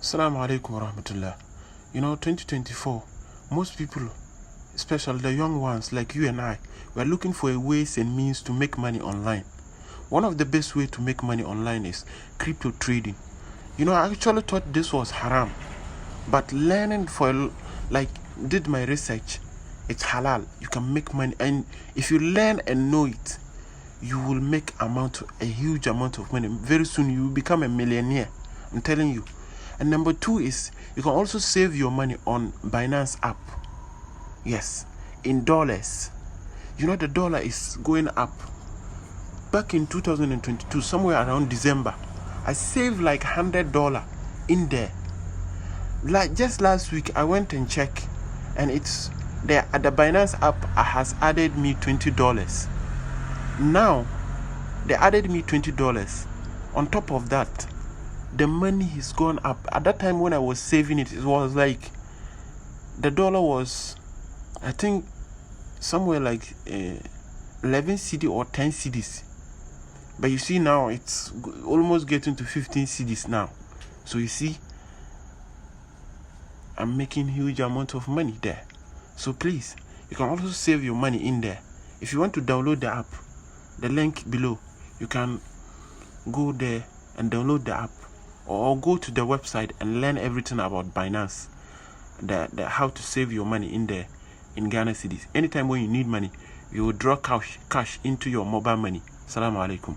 Assalamu alaikum warahmatullah. 2024, most people, especially the young ones like you and I, we are looking for ways and means to make money online. One of the best way to make money online is crypto trading. I actually thought this was haram, but learning did my research, it's halal. You can make money, and if you learn and know it, you will make a huge amount of money. Very soon you will become a millionaire. I'm telling you. And number 2 is you can also save your money on Binance app. Yes, in dollars. The dollar is going up. Back in 2022, somewhere around December, I saved like $100 in there. Like just last week, I went and checked, and it's there at the Binance app has added me $20. Now, they added me $20. On top of that, the money has gone up. At that time when I was saving it, it was like the dollar was, I think, somewhere like 11 cedi or 10 cedis. But you see now it's almost getting to 15 cedis now. So you see, I'm making huge amount of money there. So please, you can also save your money in there. If you want to download the app, the link below, you can go there and download the app, or go to the website and learn everything about Binance, how to save your money in there in Ghana cedis. Anytime when you need money, you will draw cash into your mobile money. Assalamu alaikum.